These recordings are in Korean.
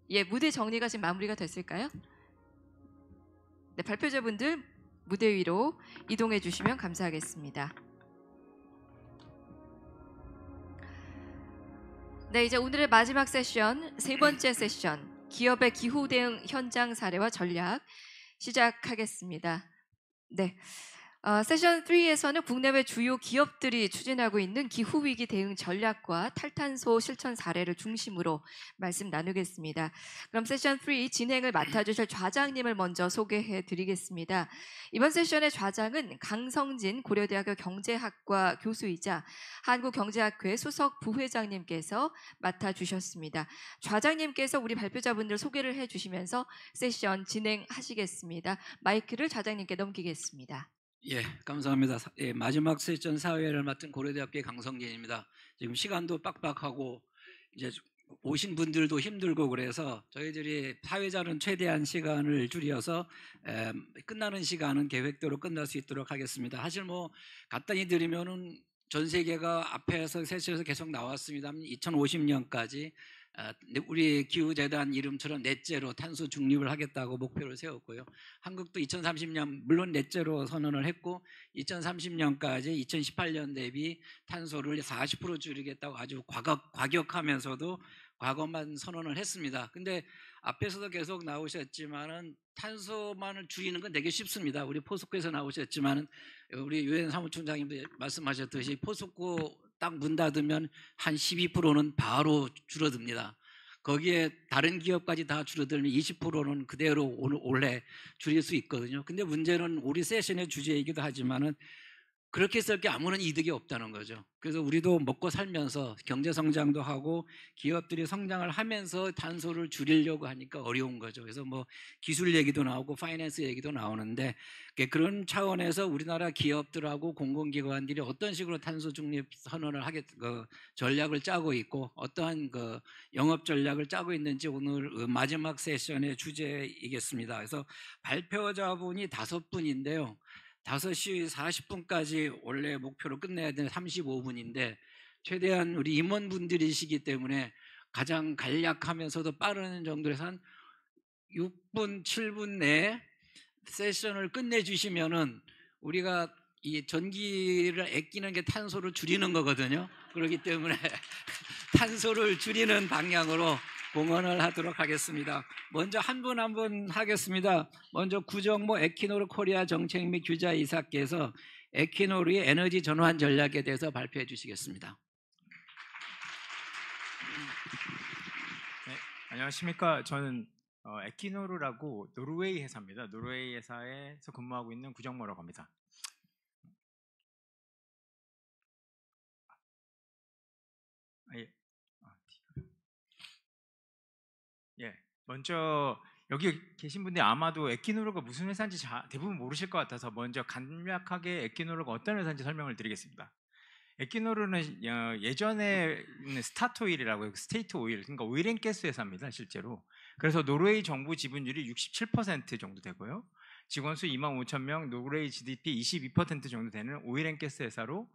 예, 무대 정리가 지금 마무리가 됐을까요? 네, 발표자분들 무대 위로 이동해 주시면 감사하겠습니다. 네, 이제 오늘의 마지막 세션, 세 번째 세션, 기업의 기후 대응 현장 사례와 전략 시작하겠습니다. 네. 세션 3에서는 국내외 주요 기업들이 추진하고 있는 기후위기 대응 전략과 탈탄소 실천 사례를 중심으로 말씀 나누겠습니다. 그럼 세션 3 진행을 맡아주실 좌장님을 먼저 소개해 드리겠습니다. 이번 세션의 좌장은 강성진 고려대학교 경제학과 교수이자 한국경제학회 수석 부회장님께서 맡아주셨습니다. 좌장님께서 우리 발표자분들 소개를 해주시면서 세션 진행하시겠습니다. 마이크를 좌장님께 넘기겠습니다. 예, 감사합니다. 예, 마지막 세션 사회를 맡은 고려대학교의 강성진입니다. 지금 시간도 빡빡하고 이제 오신 분들도 힘들고 그래서 저희들이 사회자는 최대한 시간을 줄여서 끝나는 시간은 계획대로 끝날 수 있도록 하겠습니다. 사실 뭐 간단히 드리면은 전 세계가 앞에서 세션에서 계속 나왔습니다만 2050년까지 우리 기후재단 이름처럼 넷제로 탄소 중립을 하겠다고 목표를 세웠고요. 한국도 2030년 물론 넷제로 선언을 했고 2030년까지 2018년 대비 탄소를 40% 줄이겠다고 아주 과격하면서도 과거만 선언을 했습니다. 근데 앞에서도 계속 나오셨지만은 탄소만을 줄이는 건 되게 쉽습니다. 우리 포스코에서 나오셨지만은 우리 유엔 사무총장님도 말씀하셨듯이 포스코 딱 문 닫으면 한 12%는 바로 줄어듭니다. 거기에 다른 기업까지 다 줄어들면 20%는 그대로 올해 줄일 수 있거든요. 근데 문제는 우리 세션의 주제이기도 하지만은 그렇게 했을 게 아무런 이득이 없다는 거죠. 그래서 우리도 먹고 살면서 경제 성장도 하고 기업들이 성장을 하면서 탄소를 줄이려고 하니까 어려운 거죠. 그래서 뭐 기술 얘기도 나오고 파이낸스 얘기도 나오는데 그런 차원에서 우리나라 기업들하고 공공기관들이 어떤 식으로 탄소 중립 선언을 전략을 짜고 있고 어떠한 영업 전략을 짜고 있는지 오늘 마지막 세션의 주제이겠습니다. 그래서 발표자분이 5분인데요. 5시 40분까지 원래 목표로 끝내야 되는 35분인데 최대한 우리 임원분들이시기 때문에 가장 간략하면서도 빠른 정도에서 한 6분, 7분 내에 세션을 끝내주시면은 우리가 이 전기를 아끼는 게 탄소를 줄이는 거거든요. 그렇기 때문에 탄소를 줄이는 방향으로 공헌을 하도록 하겠습니다. 먼저 한 분 한 분 하겠습니다. 먼저 구정모 에키노르 코리아 정책 및 규자 이사께서 에키노르의 에너지 전환 전략에 대해서 발표해 주시겠습니다. 네, 안녕하십니까. 저는 에키노르라고 노르웨이 회사입니다. 노르웨이 회사에서 근무하고 있는 구정모라고 합니다. 예. 예. 먼저 여기 계신 분들이 아마도 에키노르가 무슨 회사인지 대부분 모르실 것 같아서 먼저 간략하게 에키노르가 어떤 회사인지 설명을 드리겠습니다. 에키노르는 예전에 스타트오일이라고 스테이트 오일, 그러니까 오일앤가스 회사입니다, 실제로. 그래서 노르웨이 정부 지분율이 67% 정도 되고요. 직원 수 25,000명, 노르웨이 GDP 22% 정도 되는 오일앤가스 회사로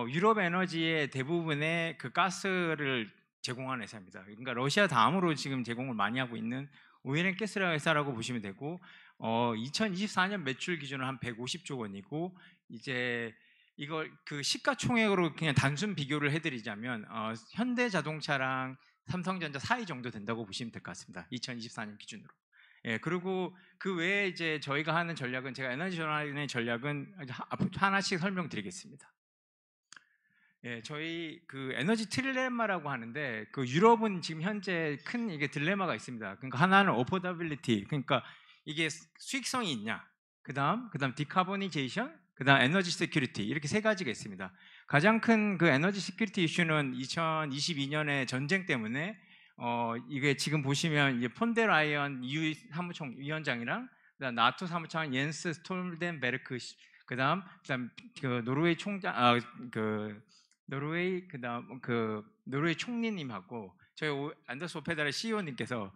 유럽 에너지의 대부분의 그 가스를 제공하는 회사입니다. 그러니까 러시아 다음으로 지금 제공을 많이 하고 있는 오일앤가스 회사라고 보시면 되고 2024년 매출 기준으로 한 150조 원이고 이제 이걸 그 시가총액으로 그냥 단순 비교를 해드리자면 현대자동차랑 삼성전자 사이 정도 된다고 보시면 될 것 같습니다. 2024년 기준으로. 예, 그리고 그 외에 이제 저희가 하는 전략은 제가 에너지 전환의 전략은 하나씩 설명드리겠습니다. 예, 저희 그 에너지 딜레마라고 하는데 그 유럽은 지금 현재 큰 이게 딜레마가 있습니다. 그러니까 하나는 어포더빌리티, 그러니까 이게 수익성이 있냐, 그다음 디카보니제이션, 그다음 에너지 시큐리티 이렇게 세 가지가 있습니다. 가장 큰 그 에너지 시큐리티 이슈는 2022년에 전쟁 때문에 이게 지금 보시면 이제 폰데라이언 EU 사무총 위원장이랑 그다음 나토 사무총장 옌스 스톨텐베르크, 그다음 그 노르웨이 총장 노르웨이 총리님하고 저희 안더스 오페달의 CEO님께서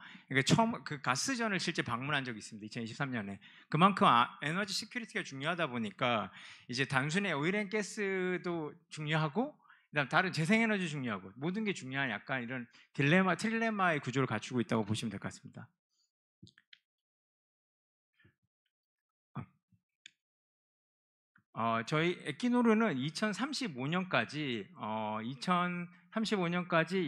처음 그 가스전을 실제 방문한 적이 있습니다. 2023년에. 그만큼 에너지 시큐리티가 중요하다 보니까 이제 단순히 오일앤가스도 중요하고 그다음 다른 재생에너지 중요하고 모든 게 중요한 약간 이런 트릴레마의 구조를 갖추고 있다고 보시면 될 것 같습니다. 저희 에키노르는 2035년까지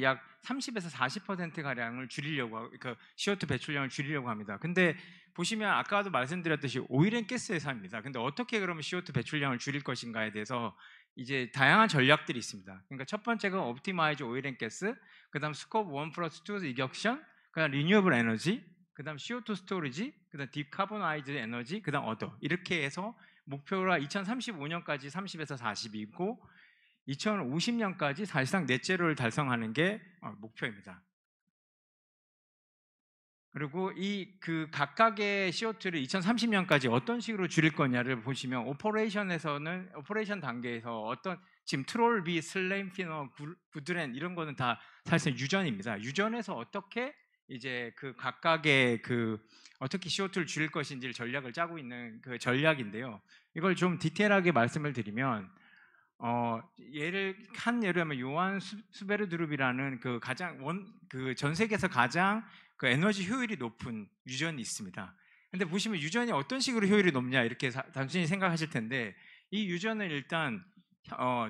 약 30에서 40% 가량을 줄이려고 그 CO2 배출량을 줄이려고 합니다. 근데 보시면 아까도 말씀드렸듯이 오일앤가스의 삶입니다. 근데 어떻게 그러면 CO2 배출량을 줄일 것인가에 대해서 이제 다양한 전략들이 있습니다. 그러니까 첫 번째가 옵티마이즈 오일앤가스, 그다음 스코프 1 플러스 2 이격션, 그다음 리뉴어블 에너지, 그다음 CO2 스토리지, 그다음 디카보나이즈 에너지, 그다음 어더 이렇게 해서 목표가 2035년까지 30에서 40이고 2050년까지 사실상 넷제로를 달성하는 게 목표입니다. 그리고 이 그 각각의 CO2를 2030년까지 어떤 식으로 줄일 거냐를 보시면 오퍼레이션 단계에서 어떤 지금 트롤비, 슬레임피너, 구드렌 이런 거는 다 사실상 유전입니다. 유전에서 어떻게 이제 그 각각의 그 어떻게 CO2를 줄일 것인지를 전략을 짜고 있는 그 전략인데요. 이걸 좀 디테일하게 말씀을 드리면 예를 들면 요한 수베르드룹이라는 그 전 세계에서 가장 그 에너지 효율이 높은 유전이 있습니다. 근데 보시면 유전이 어떤 식으로 효율이 높냐 이렇게 단순히 생각하실 텐데 이 유전은 일단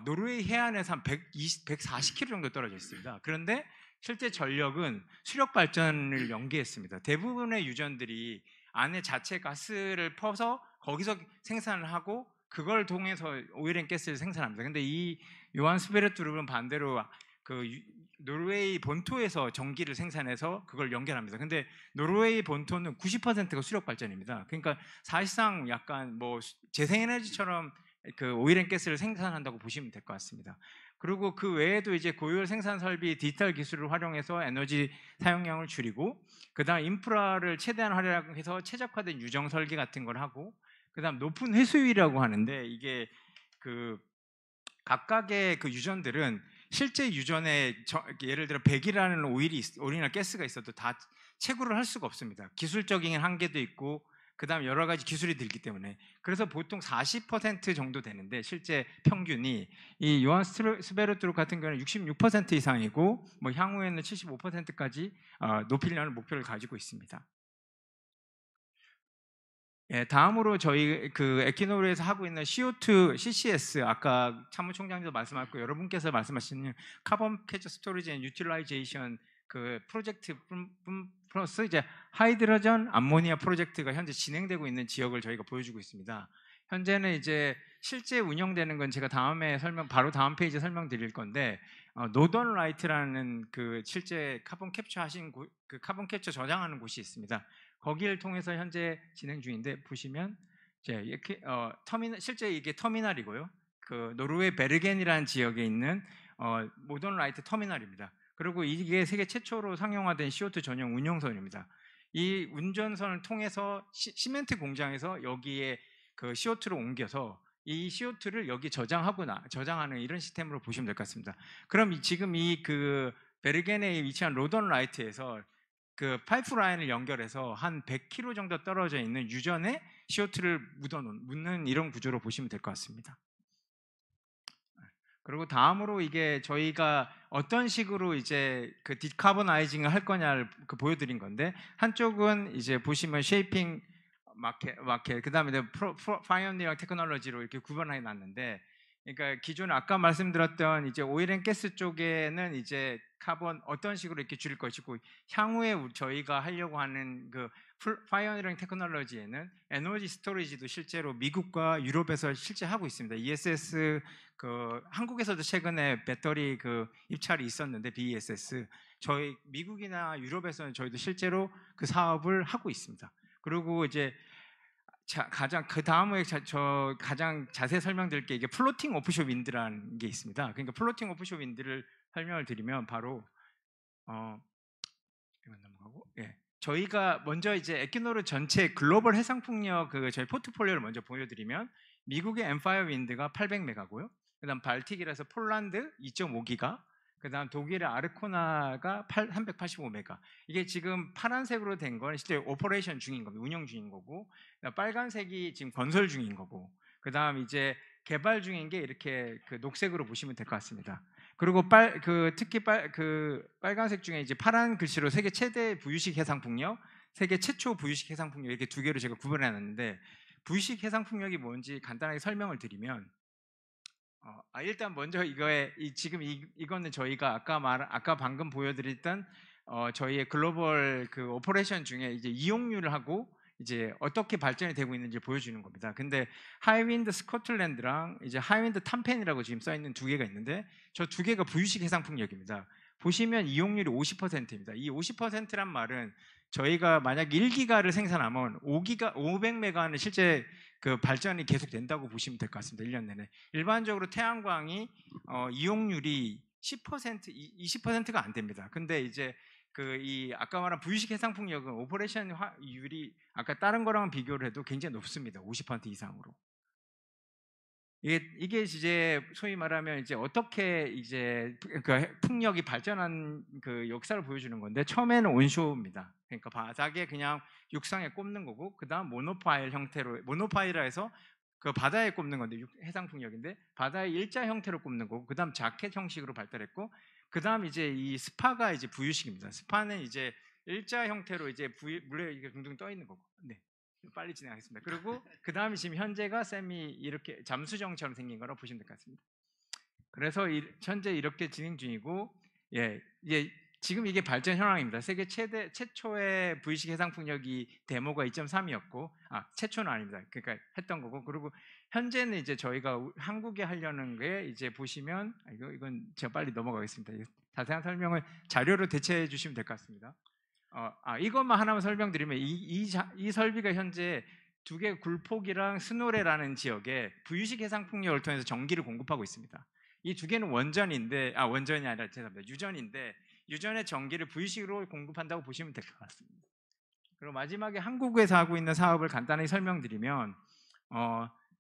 노르웨이 해안에서 한 140km 정도 떨어져 있습니다. 그런데 실제 전력은 수력 발전을 연계했습니다. 대부분의 유전들이 안에 자체 가스를 퍼서 거기서 생산을 하고 그걸 통해서 오일앤가스를 생산합니다. 근데 이 요한 스베르트룹은 반대로 그 노르웨이 본토에서 전기를 생산해서 그걸 연결합니다. 근데 노르웨이 본토는 90%가 수력 발전입니다. 그러니까 사실상 약간 뭐 재생에너지처럼 그 오일앤가스를 생산한다고 보시면 될 것 같습니다. 그리고 그 외에도 이제 고효율 생산 설비, 디지털 기술을 활용해서 에너지 사용량을 줄이고, 그다음 인프라를 최대한 활용해서 최적화된 유정 설계 같은 걸 하고, 그다음 높은 회수율이라고 하는데 이게 그 각각의 그 유전들은 실제 유전에 예를 들어 100이라는 오일이나 가스가 있어도 다 채굴을 할 수가 없습니다. 기술적인 한계도 있고 그다음 여러 가지 기술이 들기 때문에 그래서 보통 40% 정도 되는데 실제 평균이 이 요한 스베르트룹 같은 경우는 66% 이상이고 뭐 향후에는 75%까지 높이려는 목표를 가지고 있습니다. 예, 다음으로 저희 그 에키노르에서 하고 있는 CO2 CCS 아까 참모총장님도 말씀하셨고 여러분께서 말씀하시는 카본 캐처 스토리지 앤 유틸라이제이션 그 프로젝트 플러스 이제 하이드로전 암모니아 프로젝트가 현재 진행되고 있는 지역을 저희가 보여주고 있습니다. 현재는 이제 실제 운영되는 건 제가 바로 다음 페이지에 설명드릴 건데 노던 라이트라는 그 실제 카본 캡처 저장하는 곳이 있습니다. 거기를 통해서 현재 진행 중인데 보시면 이제 이렇게 실제 이게 터미널이고요. 그 노르웨이 베르겐이라는 지역에 있는 모던 라이트 터미널입니다. 그리고 이게 세계 최초로 상용화된 CO2 전용 운용선입니다. 이 운전선을 통해서 시멘트 공장에서 여기에 그 CO2를 옮겨서 이 CO2를 여기 저장하는 이런 시스템으로 보시면 될 것 같습니다. 그럼 지금 이 그 베르겐에 위치한 로던 라이트에서 그 파이프라인을 연결해서 한 100km 정도 떨어져 있는 유전에 CO2를 묻는 이런 구조로 보시면 될 것 같습니다. 그리고 다음으로 이게 저희가 어떤 식으로 이제 그 디카보나이징을 할 거냐를 보여드린 건데 한쪽은 이제 보시면 쉐이핑 마켓 그다음에 파이오니어 테크놀로지로 이렇게 구분해 놨는데 그러니까 기존에 아까 말씀드렸던 이제 오일앤가스 쪽에는 이제 카본 어떤 식으로 이렇게 줄일 것이고 향후에 저희가 하려고 하는 그 파이오니어링 테크놀로지에는 에너지 스토리지도 실제로 미국과 유럽에서 실제 하고 있습니다. ESS 그 한국에서도 최근에 배터리 그 입찰이 있었는데 BESS 저희 미국이나 유럽에서는 저희도 실제로 그 사업을 하고 있습니다. 그리고 이제 그 다음에 가장 자세히 설명드릴 게 이게 플로팅 오프쇼 윈드라는 게 있습니다. 그러니까 플로팅 오프쇼 윈드를 설명을 드리면 바로 이건 넘어가고 저희가 먼저 이제 에키노르 전체 글로벌 해상풍력 저희 포트폴리오를 먼저 보여드리면 미국의 엠파이어 윈드가 800메가고요. 그다음 발틱이라서 폴란드 2.5기가, 그다음 독일의 아르코나가 385메가. 이게 지금 파란색으로 된 건 실제 오퍼레이션 중인 겁니다. 운영 중인 거고, 빨간색이 지금 건설 중인 거고, 그다음 이제 개발 중인 게 이렇게 그 녹색으로 보시면 될 것 같습니다. 그리고 특히 빨간색 중에 이제 파란 글씨로 세계 최대 부유식 해상 풍력, 세계 최초 부유식 해상 풍력 이렇게 두 개로 제가 구분해 놨는데 부유식 해상 풍력이 뭔지 간단하게 설명을 드리면 일단 먼저 이거는 저희가 아까 방금 보여드렸던 저희의 글로벌 그 오퍼레이션 중에 이제 이용률을 하고 이제 어떻게 발전이 되고 있는지 보여주는 겁니다. 근데 하이윈드 스코틀랜드랑 이제 하이윈드 탐펜이라고 지금 써 있는 두 개가 있는데 저 두 개가 부유식 해상 풍력입니다. 보시면 이용률이 50%입니다. 이 50%란 말은 저희가 만약 1기가를 생산하면 500메가는 실제 그 발전이 계속 된다고 보시면 될 것 같습니다. 1년 내내. 일반적으로 태양광이 이용률이 10%, 20%가 안 됩니다. 근데 이제 아까 말한 부유식 해상풍력은 오퍼레이션 율이 아까 다른 거랑 비교를 해도 굉장히 높습니다. 50% 이상으로. 이게 이제 소위 말하면 이제 어떻게 이제 그 풍력이 발전한 그 역사를 보여주는 건데 처음에는 온쇼입니다. 그러니까 바닥에 그냥 육상에 꼽는 거고 그다음 모노파일이라 해서 그 바다에 꼽는 건데 해상 풍력인데 바다에 일자 형태로 꼽는 거고 그다음 자켓 형식으로 발달했고 그다음 이제 이 스파가 이제 부유식입니다. 스파는 이제 일자 형태로 이제 물에 이게 둥둥 떠 있는 거고. 네. 빨리 진행하겠습니다. 그리고 그 다음에 지금 현재가 세미 이렇게 잠수정처럼 생긴 거라고 보시면 될 것 같습니다. 그래서 현재 이렇게 진행 중이고, 지금 이게 발전 현황입니다. 세계 최초의 V식 해상 풍력이 데모가 2.3이었고, 최초는 아닙니다. 그러니까 했던 거고, 그리고 현재는 이제 저희가 한국에 하려는 게 이제 보시면 이건 제가 빨리 넘어가겠습니다. 자세한 설명을 자료로 대체해 주시면 될 것 같습니다. 이것만 하나만 설명드리면 이 설비가 현재 두 개 굴폭이랑 스노레라는 지역에 부유식 해상 풍력을 통해서 전기를 공급하고 있습니다. 이 두 개는 원전이 아니라 죄송합니다. 유전인데 유전의 전기를 부유식으로 공급한다고 보시면 될 것 같습니다. 그리고 마지막에 한국에서 하고 있는 사업을 간단히 설명드리면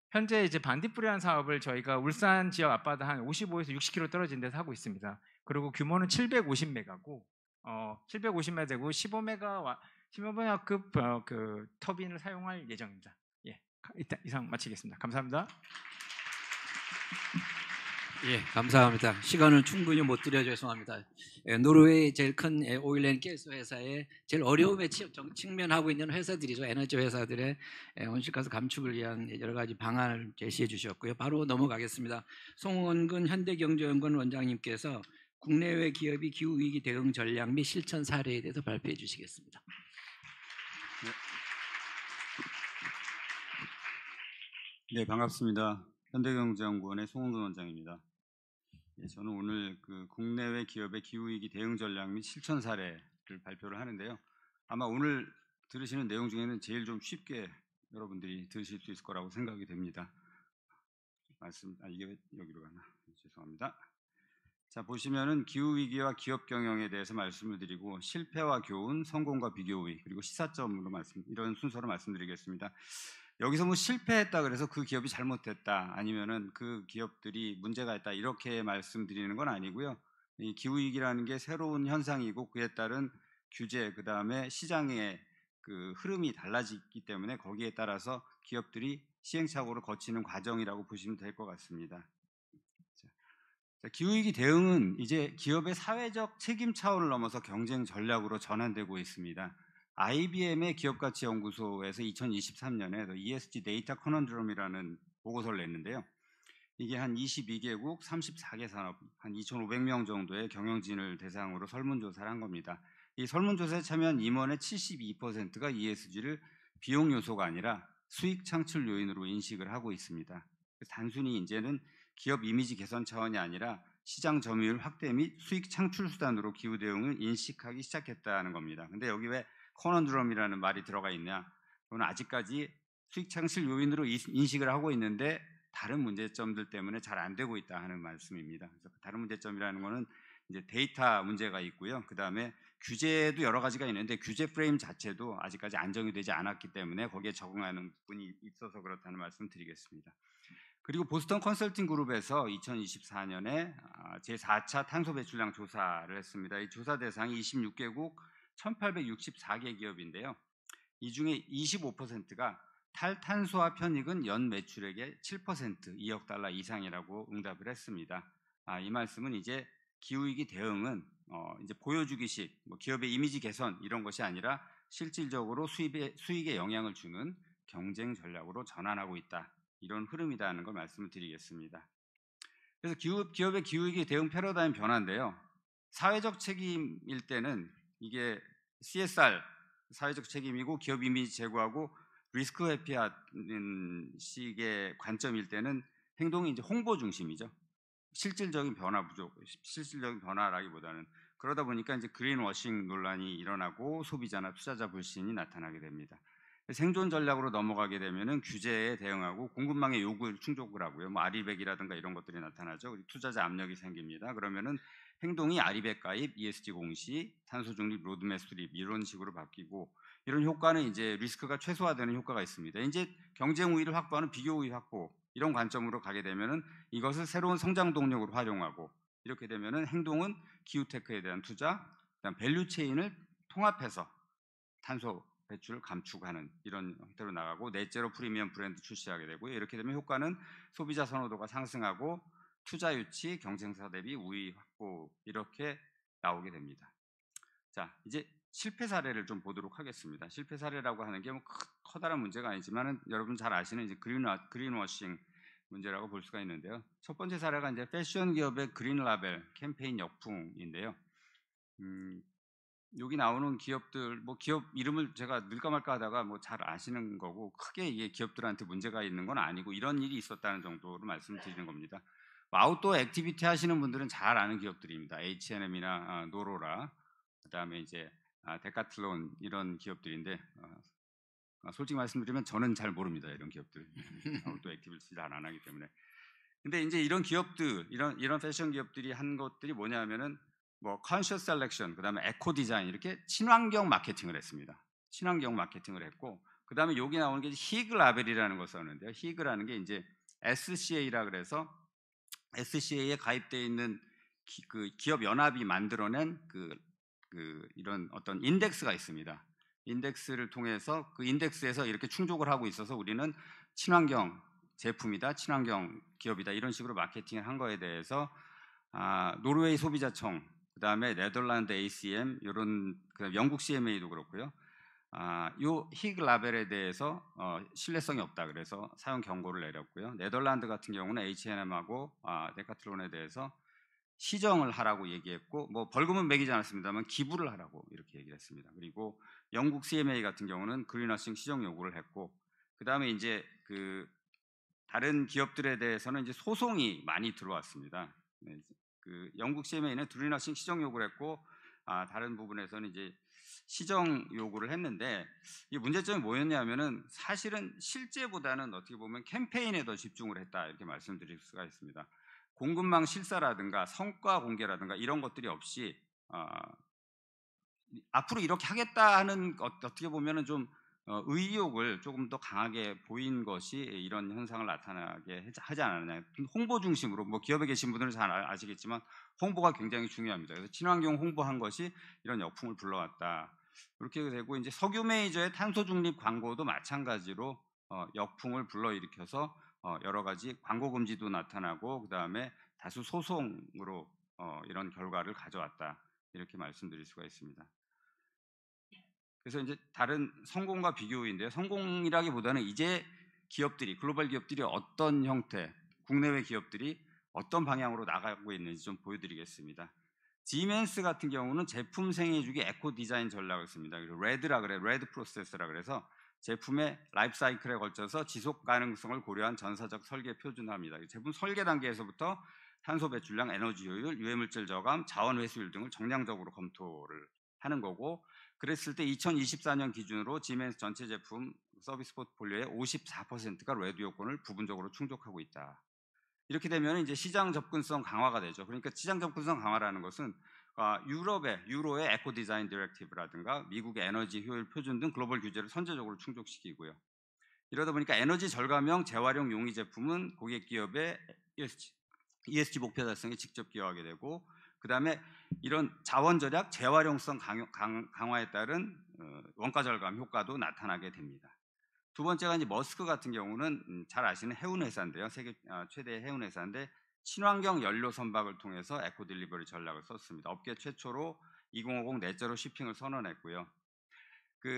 현재 이제 반딧불이라는 사업을 저희가 울산 지역 앞바다 한 55에서 60km 떨어진 데서 하고 있습니다. 그리고 규모는 750메가고 750메가 되고 15메가급 그 터빈을 사용할 예정입니다. 일단 이상 마치겠습니다. 감사합니다. 예, 감사합니다. 시간을 충분히 못 드려 죄송합니다. 노르웨이 제일 큰 오일앤가스 회사의 제일 어려움에 직면하고 있는 회사들이죠. 에너지 회사들의 온실가스 감축을 위한 여러 가지 방안을 제시해 주셨고요. 바로 넘어가겠습니다. 송원근 현대경제연구원 원장님께서 국내외 기업이 기후위기 대응 전략 및 실천 사례에 대해서 발표해 주시겠습니다. 네, 반갑습니다. 현대경제연구원의 송원근 원장입니다. 저는 오늘 그 국내외 기업의 기후위기 대응 전략 및 실천 사례를 발표를 하는데요. 아마 오늘 들으시는 내용 중에는 제일 좀 쉽게 여러분들이 들으실 수 있을 거라고 생각이 됩니다. 이게 왜 여기로 가나? 죄송합니다. 자, 보시면은 기후위기와 기업 경영에 대해서 말씀을 드리고 실패와 교훈, 성공과 비교 후 그리고 시사점으로 이런 순서로 말씀드리겠습니다. 여기서 뭐 실패했다 그래서 그 기업이 잘못했다 아니면은 그 기업들이 문제가 있다 이렇게 말씀드리는 건 아니고요. 이 기후위기라는 게 새로운 현상이고 그에 따른 규제 그다음에 시장의 그 흐름이 달라지기 때문에 거기에 따라서 기업들이 시행착오를 거치는 과정이라고 보시면 될 것 같습니다. 기후위기 대응은 이제 기업의 사회적 책임 차원을 넘어서 경쟁 전략으로 전환되고 있습니다. IBM의 기업가치연구소에서 2023년에 ESG 데이터 커넌드럼이라는 보고서를 냈는데요. 이게 한 22개국 34개 산업 한 2,500명 정도의 경영진을 대상으로 설문조사를 한 겁니다. 이 설문조사에 참여한 임원의 72%가 ESG를 비용 요소가 아니라 수익 창출 요인으로 인식을 하고 있습니다. 단순히 이제는 기업 이미지 개선 차원이 아니라 시장 점유율 확대 및 수익 창출 수단으로 기후 대응을 인식하기 시작했다는 겁니다. 근데 여기 왜 커넌드럼이라는 말이 들어가 있냐? 그건 아직까지 수익 창출 요인으로 인식을 하고 있는데 다른 문제점들 때문에 잘 안 되고 있다 하는 말씀입니다. 그래서 다른 문제점이라는 거는 이제 데이터 문제가 있고요. 그 다음에 규제도 여러 가지가 있는데 규제 프레임 자체도 아직까지 안정이 되지 않았기 때문에 거기에 적응하는 부분이 있어서 그렇다는 말씀 드리겠습니다. 그리고 보스턴 컨설팅 그룹에서 2024년에 제4차 탄소 배출량 조사를 했습니다. 이 조사 대상이 26개국 1864개 기업인데요. 이 중에 25%가 탈탄소화 편익은 연 매출액의 7% 2억 달러 이상이라고 응답을 했습니다. 이 말씀은 이제 기후위기 대응은 이제 보여주기식, 뭐 기업의 이미지 개선 이런 것이 아니라 실질적으로 수익에 영향을 주는 경쟁 전략으로 전환하고 있다. 이런 흐름이다는 걸 말씀을 드리겠습니다. 그래서 기업의 기후위기 대응 패러다임 변화인데요. 사회적 책임일 때는 이게 CSR, 사회적 책임이고 기업 이미지 제고하고 리스크 회피하는 식의 관점일 때는 행동이 이제 홍보 중심이죠. 실질적인 변화라기보다는 그러다 보니까 이제 그린워싱 논란이 일어나고 소비자나 투자자 불신이 나타나게 됩니다. 생존 전략으로 넘어가게 되면은 규제에 대응하고 공급망의 요구를 충족을 하고요. 뭐 아리백이라든가 이런 것들이 나타나죠. 그리고 투자자 압력이 생깁니다. 그러면은 행동이 아리백 가입, ESG 공시, 탄소 중립 로드맵 수립 이런 식으로 바뀌고 이런 효과는 이제 리스크가 최소화되는 효과가 있습니다. 이제 경쟁 우위를 확보하는 비교 우위 확보 이런 관점으로 가게 되면은 이것을 새로운 성장 동력으로 활용하고 이렇게 되면은 행동은 기후테크에 대한 투자, 그다음 밸류 체인을 통합해서 탄소 배출을 감축하는 이런 형태로 나가고 넷제로 프리미엄 브랜드 출시하게 되고요. 이렇게 되면 효과는 소비자 선호도가 상승하고 투자 유치, 경쟁사 대비 우위 확보 이렇게 나오게 됩니다. 자, 이제 실패 사례를 좀 보도록 하겠습니다. 실패 사례라고 하는 게 뭐 커다란 문제가 아니지만 여러분 잘 아시는 이제 그린워싱 문제라고 볼 수가 있는데요. 첫 번째 사례가 이제 패션 기업의 그린 라벨 캠페인 역풍인데요. 여기 나오는 기업들, 뭐 기업 이름을 제가 넣을까 말까 하다가 뭐 잘 아시는 거고 크게 이게 기업들한테 문제가 있는 건 아니고 이런 일이 있었다는 정도로 말씀드리는 겁니다. 아웃도어 액티비티 하시는 분들은 잘 아는 기업들입니다. H&M이나 노로라, 그다음에 이제 데카틀론 이런 기업들인데 솔직히 말씀드리면 저는 잘 모릅니다. 이런 기업들 아웃도어 액티비티 잘 안 하기 때문에. 근데 이제 이런 기업들, 이런 패션 기업들이 한 것들이 뭐냐면은 뭐 컨셔스 셀렉션, 그다음에 에코 디자인 이렇게 친환경 마케팅을 했습니다. 친환경 마케팅을 했고, 그다음에 여기 나오는 게 히그 라벨이라는 걸 썼는데요. 히그라는 게 이제 SCA라 그래서 SCA에 가입되어 있는 그 기업 연합이 만들어낸 이런 어떤 인덱스가 있습니다. 인덱스를 통해서 그 인덱스에서 이렇게 충족을 하고 있어서 우리는 친환경 제품이다, 친환경 기업이다 이런 식으로 마케팅을 한 거에 대해서 노르웨이 소비자청, 그다음에 네덜란드 ACM, 이런 영국 CMA도 그렇고요. 요 히그 라벨에 대해서 신뢰성이 없다 그래서 사용 경고를 내렸고요. 네덜란드 같은 경우는 H&M하고 데카틀론에 대해서 시정을 하라고 얘기했고, 뭐 벌금은 매기지 않았습니다만 기부를 하라고 이렇게 얘기를 했습니다. 그리고 영국 CMA 같은 경우는 그린워싱 시정 요구를 했고, 그다음에 이제 다른 기업들에 대해서는 이제 소송이 많이 들어왔습니다. 네, 그 영국 CMA는 그린워싱 시정 요구를 했고, 다른 부분에서는 이제 시정 요구를 했는데 이 문제점이 뭐였냐면은 사실은 실제보다는 어떻게 보면 캠페인에 더 집중을 했다 이렇게 말씀드릴 수가 있습니다. 공급망 실사라든가 성과 공개라든가 이런 것들이 없이 앞으로 이렇게 하겠다 하는 어떻게 보면은 좀 의욕을 조금 더 강하게 보인 것이 이런 현상을 나타나게 하지 않았느냐. 홍보 중심으로, 뭐 기업에 계신 분들은 잘 아시겠지만 홍보가 굉장히 중요합니다. 그래서 친환경 홍보한 것이 이런 역풍을 불러왔다. 이렇게 되고 이제 석유 메이저의 탄소 중립 광고도 마찬가지로 역풍을 불러일으켜서 여러 가지 광고 금지도 나타나고 그다음에 다수 소송으로 이런 결과를 가져왔다. 이렇게 말씀드릴 수가 있습니다. 그래서 이제 다른 성공과 비교인데요. 성공이라기보다는 이제 기업들이, 글로벌 기업들이 어떤 형태, 국내외 기업들이 어떤 방향으로 나가고 있는지 좀 보여드리겠습니다. 지멘스 같은 경우는 제품 생애주기 에코 디자인 전략을 씁니다. 그리고 레드 프로세스라 그래서 제품의 라이프 사이클에 걸쳐서 지속 가능성을 고려한 전사적 설계 표준화입니다. 제품 설계 단계에서부터 탄소 배출량, 에너지 효율, 유해물질 저감, 자원 회수율 등을 정량적으로 검토를 하는 거고, 그랬을 때 2024년 기준으로 지멘스 전체 제품 서비스 포트폴리오의 54%가 레드 요건을 부분적으로 충족하고 있다. 이렇게 되면 이제 시장 접근성 강화가 되죠. 그러니까 시장 접근성 강화라는 것은 유로의 에코 디자인 디렉티브라든가 미국의 에너지 효율 표준 등 글로벌 규제를 선제적으로 충족시키고요. 이러다 보니까 에너지 절감형 재활용 용이 제품은 고객 기업의 ESG 목표 달성에 직접 기여하게 되고, 그 다음에 이런 자원 절약, 재활용성 강화에 따른 원가 절감 효과도 나타나게 됩니다. 두 번째가 이제 머스크 같은 경우는 잘 아시는 해운 회사인데요. 세계 최대 해운 회사인데 친환경 연료 선박을 통해서 에코 딜리버리 전략을 썼습니다. 업계 최초로 2050 넷제로 쇼핑을 선언했고요.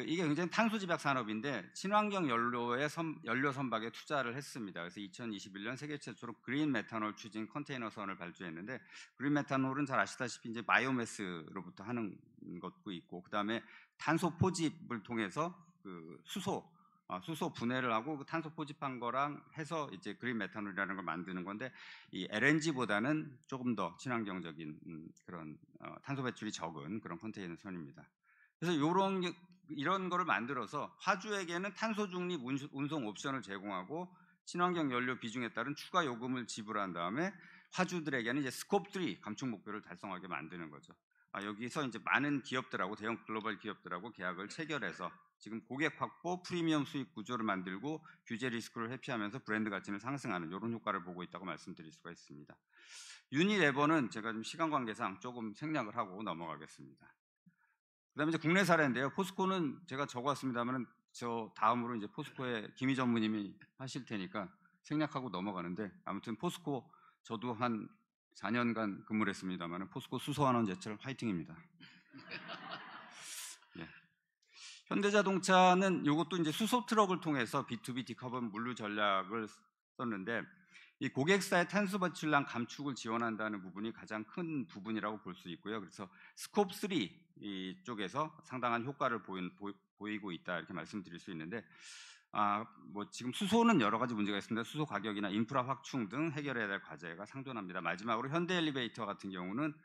이게 굉장히 탄소 집약 산업인데 친환경 연료의 연료 선박에 투자를 했습니다. 그래서 2021년 세계 최초로 그린 메탄올 추진 컨테이너선을 발주했는데, 그린 메탄올은 잘 아시다시피 이제 바이오매스로부터 하는 것도 있고, 그다음에 탄소 포집을 통해서 수소 분해를 하고 그 탄소 포집한 거랑 해서 이제 그린 메탄올이라는 걸 만드는 건데, 이 LNG보다는 조금 더 친환경적인 그런 탄소 배출이 적은 그런 컨테이너선입니다. 그래서 이런 거를 만들어서 화주에게는 탄소 중립 운송 옵션을 제공하고 친환경 연료 비중에 따른 추가 요금을 지불한 다음에 화주들에게는 이제 스콥 3 감축 목표를 달성하게 만드는 거죠. 여기서 이제 많은 기업들하고 대형 글로벌 기업들하고 계약을 체결해서 지금 고객 확보, 프리미엄 수익 구조를 만들고 규제 리스크를 회피하면서 브랜드 가치를 상승하는 이런 효과를 보고 있다고 말씀드릴 수가 있습니다. 유니레버는 제가 좀 시간 관계상 조금 생략을 하고 넘어가겠습니다. 그다음에 이제 국내 사례인데요. 포스코는 제가 적어왔습니다만 저 다음으로 이제 포스코의 김희 전무님이 하실 테니까 생략하고 넘어가는데, 아무튼 포스코 저도 한 4년간 근무를 했습니다만 포스코 수소환원 제철 화이팅입니다. 네. 현대자동차는 이것도 이제 수소 트럭을 통해서 B2B 디카본 물류 전략을 썼는데, 이 고객사의 탄소 배출량 감축을 지원한다는 부분이 가장 큰 부분이라고 볼 수 있고요. 그래서 스콥 3 이쪽에서 상당한 효과를 보이고 있다 이렇게 말씀드릴 수 있는데, 뭐 지금 수소는 여러 가지 문제가 있습니다. 수소 가격이나 인프라 확충 등 해결해야 될 과제가 상존합니다. 마지막으로 현대 엘리베이터 같은 경우는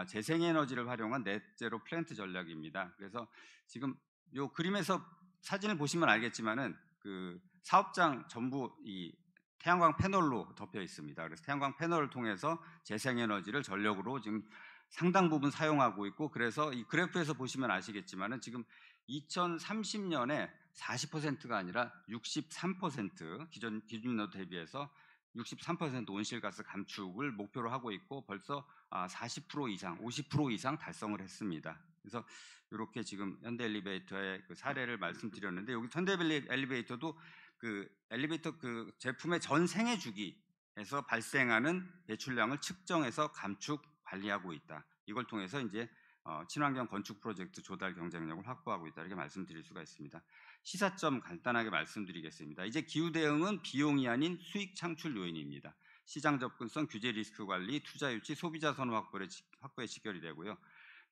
재생에너지를 활용한 넷제로 플랜트 전략입니다. 그래서 지금 요 그림에서 사진을 보시면 알겠지만은 그 사업장 전부 이 태양광 패널로 덮여 있습니다. 그래서 태양광 패널을 통해서 재생에너지를 전력으로 지금 상당 부분 사용하고 있고, 그래서 이 그래프에서 보시면 아시겠지만은 지금 2030년에 40%가 아니라 63% 기준로 대비해서 63% 온실가스 감축을 목표로 하고 있고, 벌써 40% 이상, 50% 이상 달성을 했습니다. 그래서 이렇게 지금 현대 엘리베이터의 그 사례를 말씀드렸는데, 여기 현대 엘리베이터도 그 엘리베이터 그 제품의 전 생애 주기에서 발생하는 배출량을 측정해서 감축 관리하고 있다. 이걸 통해서 이제 친환경 건축 프로젝트 조달 경쟁력을 확보하고 있다 이렇게 말씀드릴 수가 있습니다. 시사점 간단하게 말씀드리겠습니다. 이제 기후 대응은 비용이 아닌 수익 창출 요인입니다. 시장 접근성, 규제 리스크 관리, 투자 유치, 소비자 선호 확보에 직결이 되고요.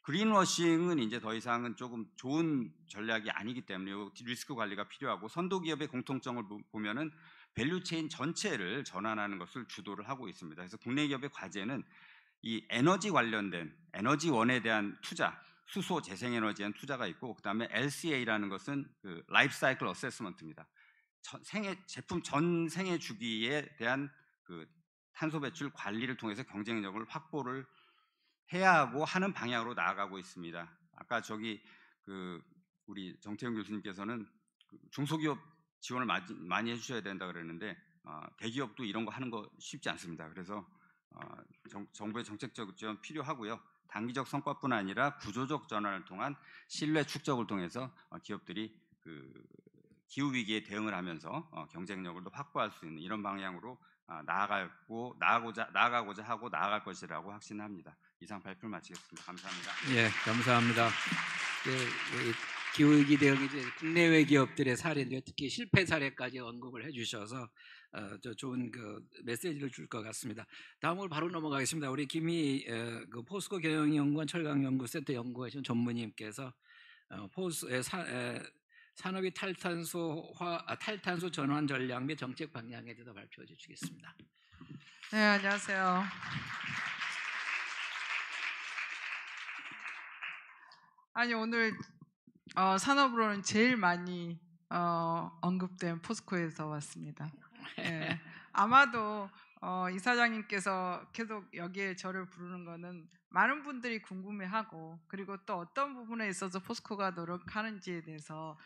그린워싱은 이제 더 이상은 조금 좋은 전략이 아니기 때문에 리스크 관리가 필요하고, 선도 기업의 공통점을 보면은 밸류체인 전체를 전환하는 것을 주도를 하고 있습니다. 그래서 국내 기업의 과제는 이 에너지 관련된 에너지원에 대한 투자, 수소 재생에너지에 대한 투자가 있고, 그다음에 LCA라는 것은 그 라이프 사이클 어세스먼트입니다. 제품 전 생애 주기에 대한 그 탄소 배출 관리를 통해서 경쟁력을 확보를 해야 하고 하는 방향으로 나아가고 있습니다. 아까 저기 그 우리 정태영 교수님께서는 중소기업 지원을 많이 해주셔야 된다 그랬는데, 대기업도 이런 거 하는 거 쉽지 않습니다. 그래서 정부의 정책적 지원 필요하고요. 단기적 성과뿐 아니라 구조적 전환을 통한 신뢰 축적을 통해서 기업들이 그 기후 위기에 대응을 하면서 경쟁력을 더 확보할 수 있는 이런 방향으로 나아가고자 하고 나아갈 것이라고 확신합니다. 이상 발표를 마치겠습니다. 감사합니다. 예, 감사합니다. 기후위기 대응이 이제 국내외 기업들의 사례인데 특히 실패 사례까지 언급을 해주셔서 좋은 그 메시지를 줄 것 같습니다. 다음으로 바로 넘어가겠습니다. 우리 김희 그 포스코 경영연구원 철강연구센터 연구하신 전무님께서 산업의 탈탄소 전환 전략 및 정책 방향에 대해서 발표해 주시겠습니다. 네, 안녕하세요. 아니 오늘 산업으로는 제일 많이 언급된 포스코에서 왔습니다. 네, 아마도 이사장님께서 계속 여기에 저를 부르는 거는 많은 분들이 궁금해하고, 그리고 또 어떤 부분에 있어서 포스코가 노력하는지에 대해서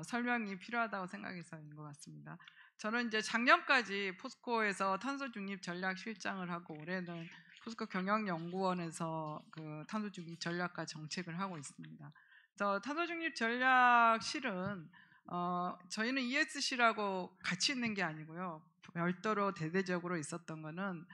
설명이 필요하다고 생각해서인 것 같습니다. 저는 이제 작년까지 포스코에서 탄소 중립 전략 실장을 하고, 올해는 포스코 경영연구원에서 그 탄소 중립 전략과 정책을 하고 있습니다. 탄소 중립 전략실은 저희는 ESC라고 같이 있는 게 아니고요. 별도로 대대적으로 있었던 거는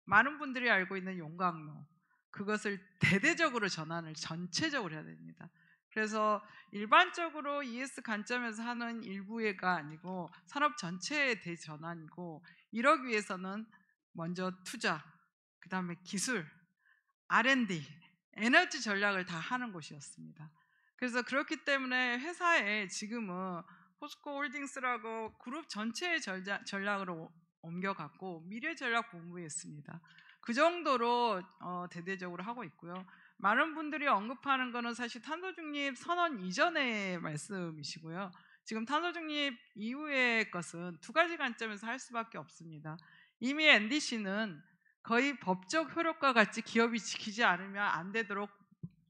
많은 분들이 알고 있는 용광로, 그것을 대대적으로 전환을 전체적으로 해야 됩니다. 그래서 일반적으로 ES 관점에서 하는 일부가 아니고 산업 전체의 대전환이고, 이러기 위해서는 먼저 투자, 그 다음에 기술, R&D, 에너지 전략을 다 하는 곳이었습니다. 그래서 그렇기 때문에 회사에 지금은 포스코홀딩스라고 그룹 전체의 전략으로 옮겨갔고 미래전략본부에 있습니다. 그 정도로 대대적으로 하고 있고요. 많은 분들이 언급하는 거는 사실 탄소중립 선언 이전의 말씀이시고요. 지금 탄소중립 이후의 것은 두 가지 관점에서 할 수밖에 없습니다. 이미 NDC는 거의 법적 효력과 같이 기업이 지키지 않으면 안 되도록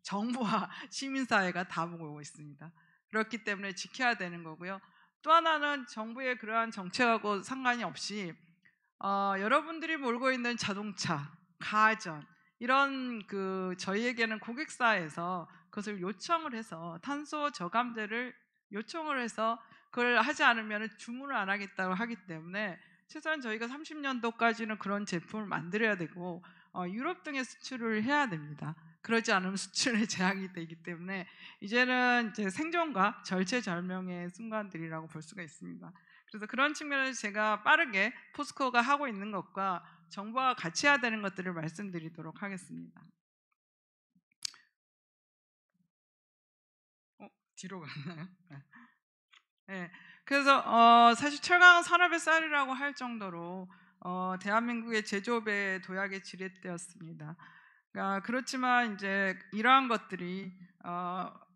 정부와 시민사회가 다 보고 있습니다. 그렇기 때문에 지켜야 되는 거고요. 또 하나는 정부의 그러한 정책하고 상관이 없이 여러분들이 몰고 있는 자동차, 가전 이런 저희에게는 고객사에서 그것을 요청을 해서 탄소 저감제를 요청을 해서 그걸 하지 않으면 주문을 안 하겠다고 하기 때문에 최소한 저희가 30년도까지는 그런 제품을 만들어야 되고 유럽 등에 수출을 해야 됩니다. 그러지 않으면 수출에 제약이 되기 때문에 이제는 이제 생존과 절체절명의 순간들이라고 볼 수가 있습니다. 그래서 그런 측면에서 제가 빠르게 포스코가 하고 있는 것과 정부와 같이 해야 되는 것들을 말씀드리도록 하겠습니다. 뒤로 가나요? 네. 그래서 사실 철강 산업의 쌀이라고 할 정도로 대한민국의 제조업의 도약에 지렛대였습니다. 그렇지만 이제 이러한 것들이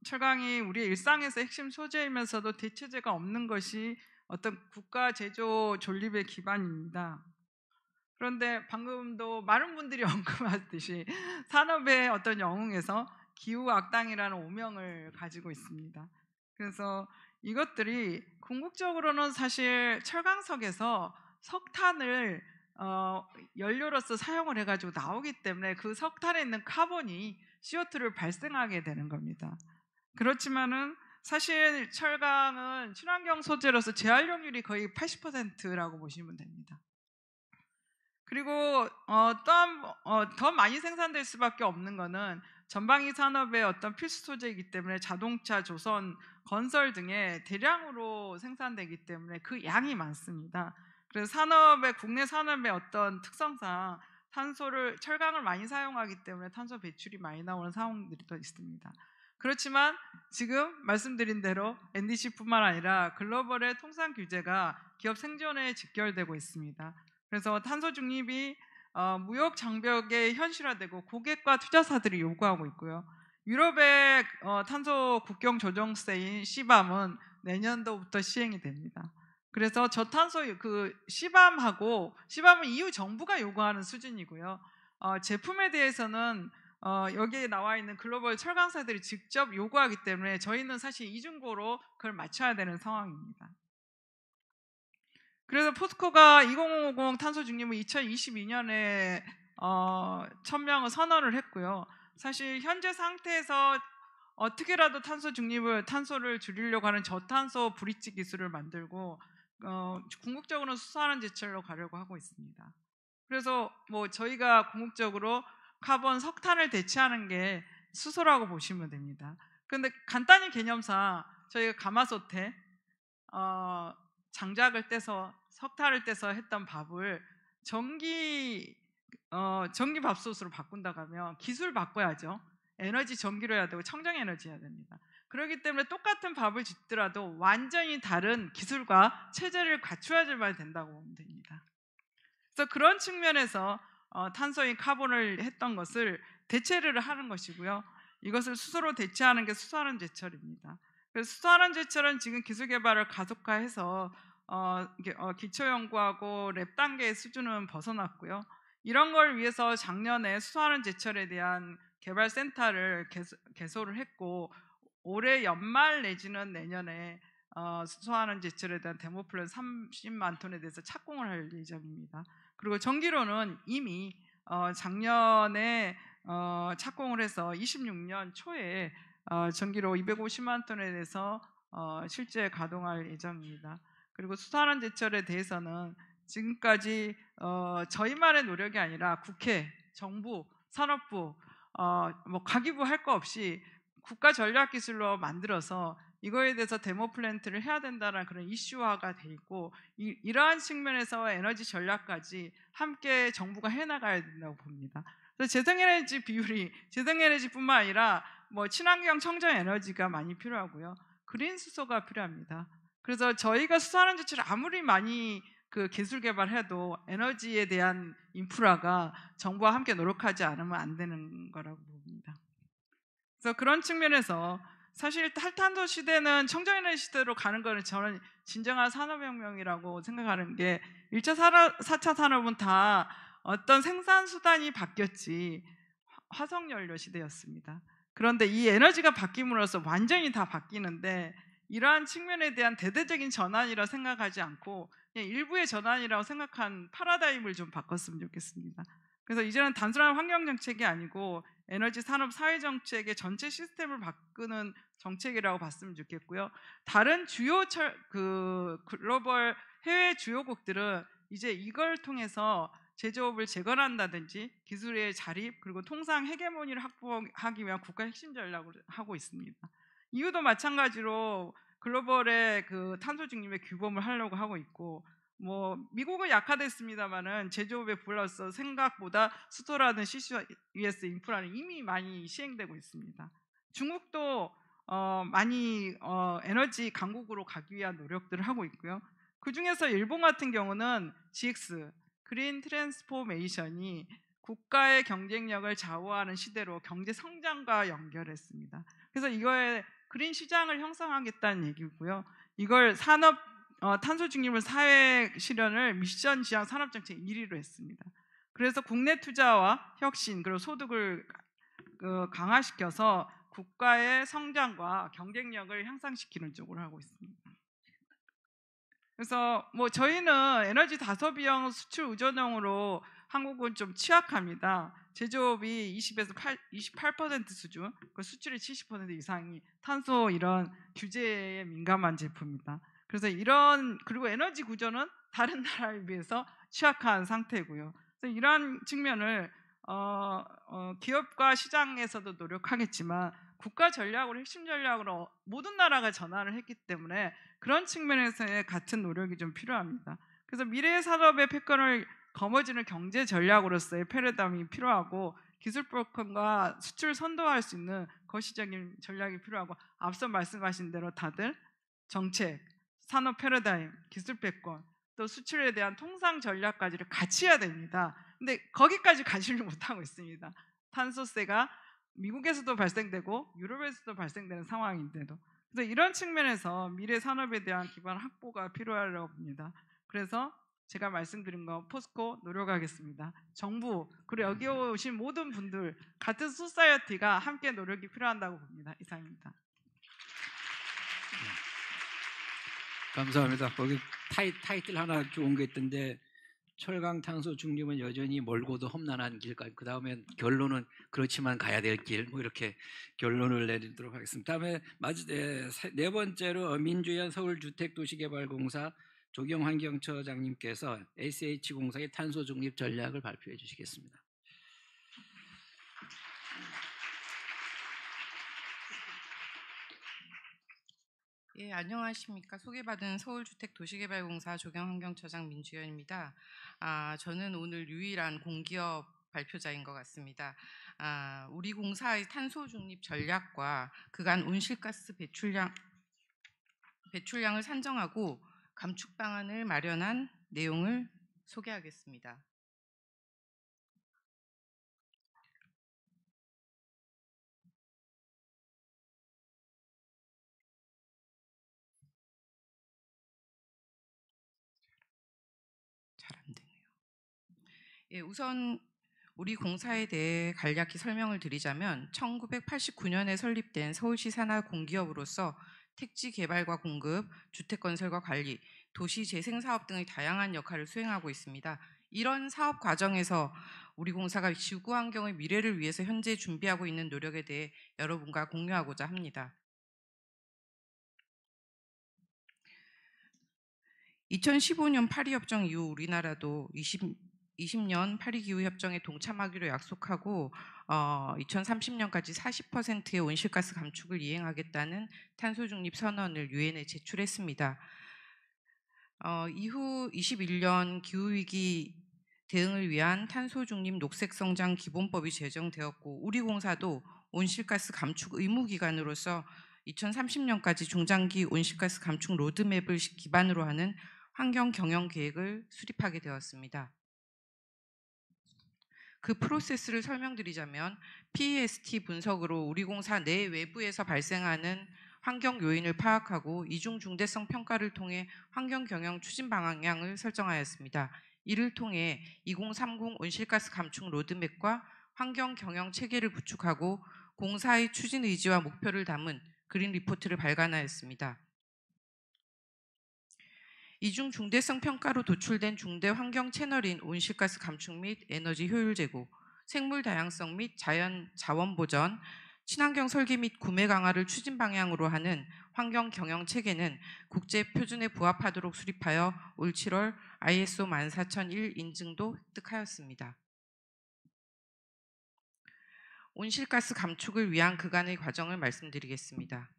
철강이 우리의 일상에서 핵심 소재이면서도 대체제가 없는 것이 어떤 국가 제조 존립의 기반입니다. 그런데 방금도 많은 분들이 언급하듯이 산업의 어떤 영웅에서 기후 악당이라는 오명을 가지고 있습니다. 그래서 이것들이 궁극적으로는 사실 철강석에서 석탄을 연료로서 사용을 해가지고 나오기 때문에 그 석탄에 있는 카본이 CO2를 발생하게 되는 겁니다. 그렇지만은 사실 철강은 친환경 소재로서 재활용률이 거의 80%라고 보시면 됩니다. 그리고 더 많이 생산될 수밖에 없는 거는 전방위 산업의 어떤 필수 소재이기 때문에 자동차, 조선, 건설 등에 대량으로 생산되기 때문에 그 양이 많습니다. 그래서 국내 산업의 어떤 특성상 철강을 많이 사용하기 때문에 탄소 배출이 많이 나오는 상황들이 더 있습니다. 그렇지만 지금 말씀드린 대로 NDC뿐만 아니라 글로벌의 통상 규제가 기업 생존에 직결되고 있습니다. 그래서 탄소 중립이 무역 장벽에 현실화되고 고객과 투자사들이 요구하고 있고요. 유럽의 탄소 국경 조정세인 CBAM은 내년도부터 시행이 됩니다. 그래서 저탄소 CBAM은 EU 정부가 요구하는 수준이고요. 제품에 대해서는 여기에 나와 있는 글로벌 철강사들이 직접 요구하기 때문에 저희는 사실 이중고로 그걸 맞춰야 되는 상황입니다. 그래서 포스코가 2050 탄소 중립을 2022년에 1000명을 선언을 했고요. 사실 현재 상태에서 어떻게라도 탄소를 줄이려고 하는 저탄소 브릿지 기술을 만들고 궁극적으로는 수소환원 제철로 가려고 하고 있습니다. 그래서 저희가 궁극적으로 석탄을 대체하는 게 수소라고 보시면 됩니다. 그런데 간단히 개념상 저희가 가마솥에 장작을 떼서 석탄을 떼서 했던 밥을 전기 밥솥으로 바꾼다고 하면 기술 바꿔야죠. 에너지 전기로 해야 되고 청정에너지 해야 됩니다. 그렇기 때문에 똑같은 밥을 짓더라도 완전히 다른 기술과 체제를 갖추어야만 된다고 보면 됩니다. 그래서 그런 측면에서 탄소인 카본을 했던 것을 대체를 하는 것이고요. 이것을 수소로 대체하는 게 수소환원 제철입니다. 그래서 수소환원 제철은 지금 기술 개발을 가속화해서 기초연구하고 랩 단계의 수준은 벗어났고요. 이런 걸 위해서 작년에 수소환원 제철에 대한 개발센터를 개소를 했고 올해 연말 내지는 내년에 수소환원 제철에 대한 데모플랜 30만 톤에 대해서 착공을 할 예정입니다. 그리고 전기로는 이미 작년에 착공을 해서 26년 초에 전기로 250만 톤에 대해서 실제 가동할 예정입니다. 그리고 수산화 제철에 대해서는 지금까지 저희만의 노력이 아니라 국회, 정부, 산업부, 뭐 가기부 할 거 없이 국가 전략 기술로 만들어서 이거에 대해서 데모 플랜트를 해야 된다는 그런 이슈화가 돼 있고 이러한 측면에서 에너지 전략까지 함께 정부가 해나가야 된다고 봅니다. 그래서 재생에너지 비율이 재생에너지뿐만 아니라 뭐 친환경 청정 에너지가 많이 필요하고요. 그린 수소가 필요합니다. 그래서 저희가 수산화 제철을 아무리 많이 기술 개발해도 에너지에 대한 인프라가 정부와 함께 노력하지 않으면 안 되는 거라고 봅니다. 그래서 그런 측면에서 사실 탈탄소 시대는 청정에너지 시대로 가는 거는 저는 진정한 산업혁명이라고 생각하는 게 1차 4차 산업은 다 어떤 생산 수단이 바뀌었지 화석연료 시대였습니다. 그런데 이 에너지가 바뀜으로써 완전히 다 바뀌는데 이러한 측면에 대한 대대적인 전환이라 생각하지 않고 그냥 일부의 전환이라고 생각한 파라다임을 좀 바꿨으면 좋겠습니다. 그래서 이제는 단순한 환경정책이 아니고 에너지 산업 사회정책의 전체 시스템을 바꾸는 정책이라고 봤으면 좋겠고요. 다른 주요 글로벌 해외 주요국들은 이제 이걸 통해서 제조업을 재건한다든지 기술의 자립 그리고 통상 헤게모니를 확보하기 위한 국가 핵심 전략을 하고 있습니다. 이유도 마찬가지로 글로벌의 탄소 중립의 규범을 하려고 하고 있고 뭐 미국은 약화됐습니다만은 제조업에 불러서 생각보다 수소라든 CCUS 인프라는 이미 많이 시행되고 있습니다. 중국도 많이 에너지 강국으로 가기 위한 노력들을 하고 있고요. 그 중에서 일본 같은 경우는 GX 그린 트랜스포메이션이 국가의 경쟁력을 좌우하는 시대로 경제 성장과 연결했습니다. 그래서 이거에 그린 시장을 형성하겠다는 얘기고요. 이걸 탄소 중립을 사회 실현을 미션 지향 산업정책 1위로 했습니다. 그래서 국내 투자와 혁신 그리고 소득을 강화시켜서 국가의 성장과 경쟁력을 향상시키는 쪽으로 하고 있습니다. 그래서 뭐 저희는 에너지 다소비형 수출 의존형으로 한국은 좀 취약합니다. 제조업이 20에서 28% 수준, 수출의 70% 이상이 탄소 이런 규제에 민감한 제품이다. 그래서 그리고 에너지 구조는 다른 나라에 비해서 취약한 상태고요. 그래서 이러한 측면을 기업과 시장에서도 노력하겠지만 국가 전략으로 핵심 전략으로 모든 나라가 전환을 했기 때문에 그런 측면에서의 같은 노력이 좀 필요합니다. 그래서 미래의 산업의 패권을 거머쥐는 경제 전략으로서의 패러다임이 필요하고 기술 불권과 수출을 선도할 수 있는 거시적인 전략이 필요하고 앞서 말씀하신 대로 다들 정책, 산업 패러다임, 기술 패권, 또 수출에 대한 통상 전략까지를 같이 해야 됩니다. 근데 거기까지 가지를 못하고 있습니다. 탄소세가 미국에서도 발생되고 유럽에서도 발생되는 상황인데도 그래서 이런 측면에서 미래 산업에 대한 기반 확보가 필요하다고 봅니다. 그래서 제가 말씀드린 거 포스코 노력하겠습니다. 정부 그리고 여기 오신 모든 분들 같은 소사이어티가 함께 노력이 필요하다고 봅니다. 이상입니다. 감사합니다. 거기 타이틀 하나 좋은 게 있던데 철강 탄소 중립은 여전히 멀고도 험난한 길까지 그 다음에 결론은 그렇지만 가야 될 길 뭐 이렇게 결론을 내리도록 하겠습니다. 다음에 네 번째로 민주연 서울주택도시개발공사 조경환경처장님께서 SH공사의 탄소 중립 전략을 발표해 주시겠습니다. 예, 안녕하십니까. 소개받은 서울주택도시개발공사 조경환경처장 민주연입니다. 저는 오늘 유일한 공기업 발표자인 것 같습니다. 우리 공사의 탄소 중립 전략과 그간 온실가스 배출량을 산정하고 감축 방안을 마련한 내용을 소개하겠습니다. 잘 안 되네요. 예, 우선 우리 공사에 대해 간략히 설명을 드리자면 1989년에 설립된 서울시 산하 공기업으로서 택지 개발과 공급, 주택 건설과 관리, 도시 재생 사업 등의 다양한 역할을 수행하고 있습니다. 이런 사업 과정에서 우리 공사가 지구 환경의 미래를 위해서 현재 준비하고 있는 노력에 대해 여러분과 공유하고자 합니다. 2015년 파리협정 이후 우리나라도 20년 파리기후협정에 동참하기로 약속하고 2030년까지 40%의 온실가스 감축을 이행하겠다는 탄소중립 선언을 유엔에 제출했습니다. 이후 21년 기후위기 대응을 위한 탄소중립 녹색성장 기본법이 제정되었고 우리 공사도 온실가스 감축 의무기관으로서 2030년까지 중장기 온실가스 감축 로드맵을 기반으로 하는 환경 경영 계획을 수립하게 되었습니다. 그 프로세스를 설명드리자면 PEST 분석으로 우리 공사 내 외부에서 발생하는 환경 요인을 파악하고 이중 중대성 평가를 통해 환경 경영 추진 방향을 설정하였습니다. 이를 통해 2030 온실가스 감축 로드맵과 환경 경영 체계를 구축하고 공사의 추진 의지와 목표를 담은 그린 리포트를 발간하였습니다. 이중 중대성 평가로 도출된 중대 환경 채널인 온실가스 감축 및 에너지 효율 제고, 생물 다양성 및 자원 보전, 친환경 설계 및 구매 강화를 추진 방향으로 하는 환경 경영 체계는 국제 표준에 부합하도록 수립하여 올 7월 ISO 14001 인증도 획득하였습니다. 온실가스 감축을 위한 그간의 과정을 말씀드리겠습니다.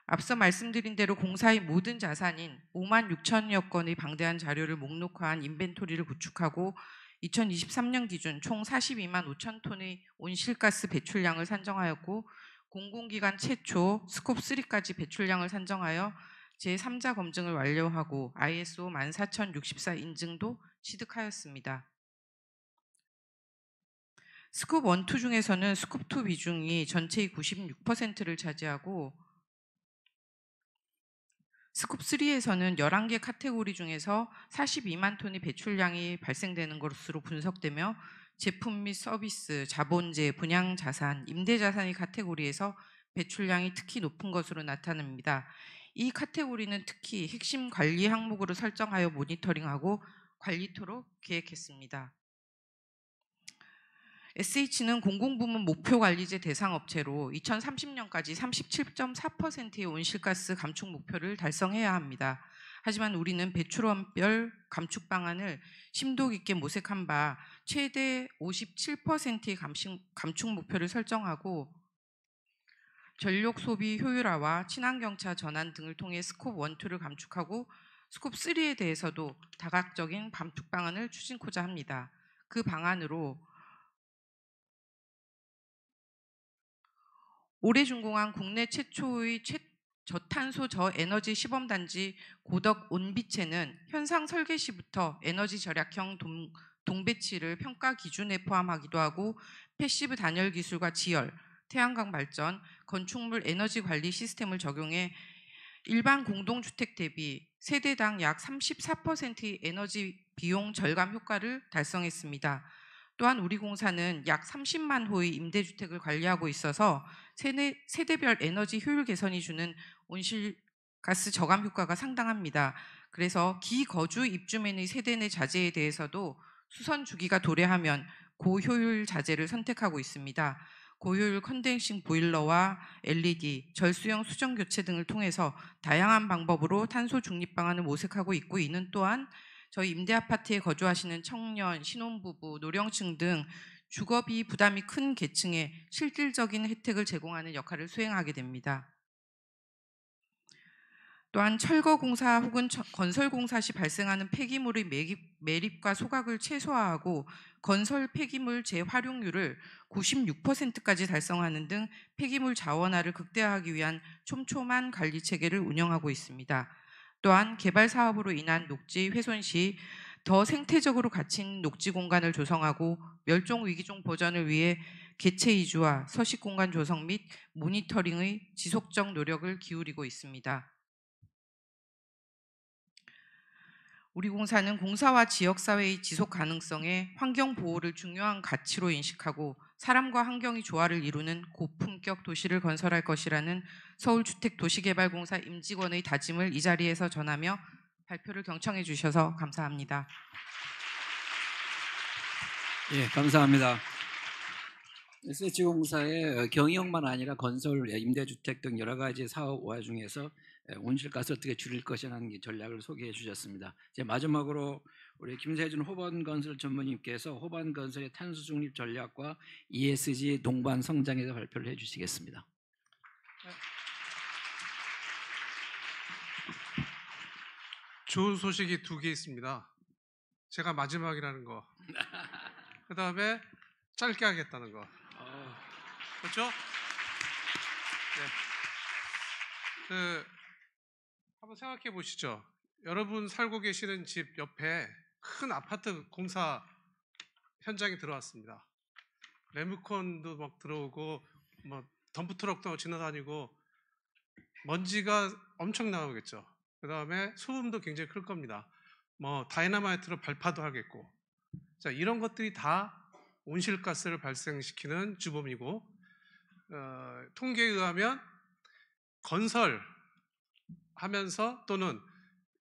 앞서 말씀드린 대로 공사의 모든 자산인 5만 6천여 건의 방대한 자료를 목록화한 인벤토리를 구축하고 2023년 기준 총 42만 5천 톤의 온실가스 배출량을 산정하였고 공공기관 최초 스콥 3까지 배출량을 산정하여 제3자 검증을 완료하고 ISO 14064 인증도 취득하였습니다. 스콥 1, 2 중에서는 스콥 2 비중이 전체의 96%를 차지하고 스콥 3에서는 11개 카테고리 중에서 42만 톤의 배출량이 발생되는 것으로 분석되며 제품 및 서비스, 자본재, 분양자산, 임대자산의 카테고리에서 배출량이 특히 높은 것으로 나타납니다. 이 카테고리는 특히 핵심 관리 항목으로 설정하여 모니터링하고 관리토록 계획했습니다. SH는 공공부문 목표관리제 대상 업체로 2030년까지 37.4%의 온실가스 감축 목표를 달성해야 합니다. 하지만 우리는 배출원별 감축 방안을 심도 깊게 모색한 바 최대 57%의 감축 목표를 설정하고 전력 소비 효율화와 친환경차 전환 등을 통해 스콥 1, 2를 감축하고 스콥 3에 대해서도 다각적인 감축 방안을 추진코자 합니다. 그 방안으로 올해 준공한 국내 최초의 저탄소 저에너지 시범단지 고덕 온비체는 현상 설계 시부터 에너지 절약형 동배치를 평가 기준에 포함하기도 하고 패시브 단열 기술과 지열, 태양광 발전, 건축물 에너지 관리 시스템을 적용해 일반 공동주택 대비 세대당 약 34%의 에너지 비용 절감 효과를 달성했습니다. 또한 우리 공사는 약 30만 호의 임대주택을 관리하고 있어서 세대별 에너지 효율 개선이 주는 온실가스 저감 효과가 상당합니다. 그래서 기거주 입주민의 세대 내 자재에 대해서도 수선 주기가 도래하면 고효율 자재를 선택하고 있습니다. 고효율 컨덴싱 보일러와 LED, 절수형 수정 교체 등을 통해서 다양한 방법으로 탄소 중립 방안을 모색하고 있고 이는 또한 저희 임대아파트에 거주하시는 청년, 신혼부부, 노령층 등 주거비 부담이 큰 계층에 실질적인 혜택을 제공하는 역할을 수행하게 됩니다. 또한 철거공사 혹은 건설공사 시 발생하는 폐기물의 매립과 소각을 최소화하고 건설 폐기물 재활용률을 96%까지 달성하는 등 폐기물 자원화를 극대화하기 위한 촘촘한 관리 체계를 운영하고 있습니다. 또한 개발 사업으로 인한 녹지 훼손 시 더 생태적으로 가치 있는 녹지 공간을 조성하고 멸종 위기종 보전을 위해 개체 이주와 서식 공간 조성 및 모니터링의 지속적 노력을 기울이고 있습니다. 우리 공사는 공사와 지역사회의 지속 가능성에 환경 보호를 중요한 가치로 인식하고 사람과 환경의 조화를 이루는 고품격 도시를 건설할 것이라는 서울주택도시개발공사 임직원의 다짐을 이 자리에서 전하며 발표를 경청해 주셔서 감사합니다. 예, 감사합니다. 세치공사의 경영만 아니라 건설, 임대주택 등 여러 가지 사업화 중에서 온실가스 어떻게 줄일 것이라는 전략을 소개해 주셨습니다. 이제 마지막으로 우리 김세준 호반건설 전무님께서 호반건설의 탄소 중립 전략과 ESG 동반 성장에 대해서 발표를 해 주시겠습니다. 좋은 소식이 2개 있습니다. 제가 마지막이라는 거. 그 다음에 짧게 하겠다는 거. 그렇죠? 네. 한번 생각해 보시죠. 여러분 살고 계시는 집 옆에 큰 아파트 공사 현장이 들어왔습니다. 레무콘도 막 들어오고 뭐 덤프트럭도 지나다니고 먼지가 엄청 나오겠죠. 그 다음에 소음도 굉장히 클 겁니다. 뭐 다이너마이트로 발파도 하겠고. 자, 이런 것들이 다 온실가스를 발생시키는 주범이고, 통계에 의하면 건설하면서 또는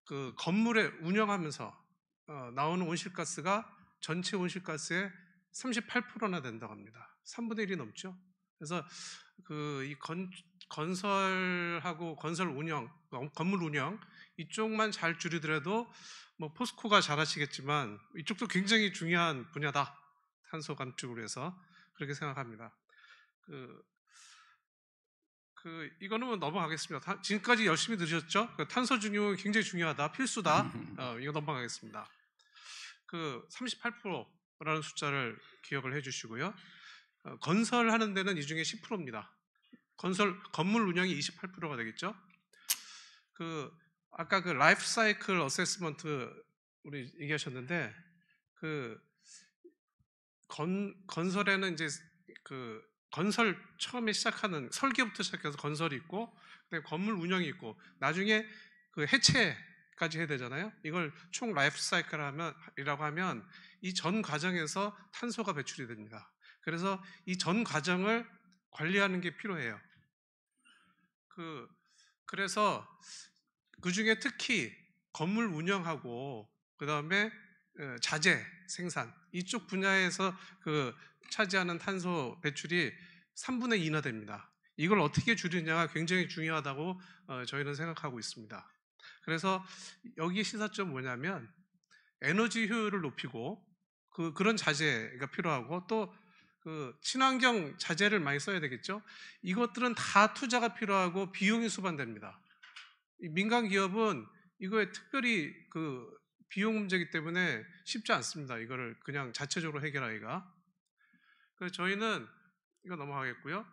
그 건물에 운영하면서 나오는 온실가스가 전체 온실가스의 38%나 된다고 합니다. 3분의 1이 넘죠. 그래서 이 건설하고 건설 운영, 건물 운영 이쪽만 잘 줄이더라도 뭐 포스코가 잘 하시겠지만 이쪽도 굉장히 중요한 분야다. 탄소 감축을 위해서 그렇게 생각합니다. 이거는 뭐 넘어가겠습니다. 지금까지 열심히 들으셨죠? 탄소 중립은 굉장히 중요하다, 필수다. 이거 넘어가겠습니다. 38%라는 숫자를 기억을 해주시고요. 건설하는 데는 이 중에 10%입니다. 건물 운영이 28%가 되겠죠. 아까 라이프 사이클 어세스먼트 우리 얘기하셨는데 건설에는 이제 건설 처음에 시작하는 설계부터 시작해서 건설이 있고, 그다음에 건물 운영이 있고, 나중에 해체까지 해야 되잖아요. 이걸 총 라이프 사이클이라고 하면 이 전 과정에서 탄소가 배출이 됩니다. 그래서 이 전 과정을 관리하는 게 필요해요. 그래서 그 중에 특히 건물 운영하고 그 다음에 자재 생산 이쪽 분야에서 차지하는 탄소 배출이 3분의 2나 됩니다. 이걸 어떻게 줄이느냐가 굉장히 중요하다고 저희는 생각하고 있습니다. 그래서 여기 시사점은 뭐냐면 에너지 효율을 높이고 그런 자재가 필요하고 또 친환경 자재를 많이 써야 되겠죠. 이것들은 다 투자가 필요하고 비용이 수반됩니다. 민간 기업은 이거에 특별히 비용 문제이기 때문에 쉽지 않습니다. 이거를 그냥 자체적으로 해결하기가. 그래서 저희는 이거 넘어가겠고요.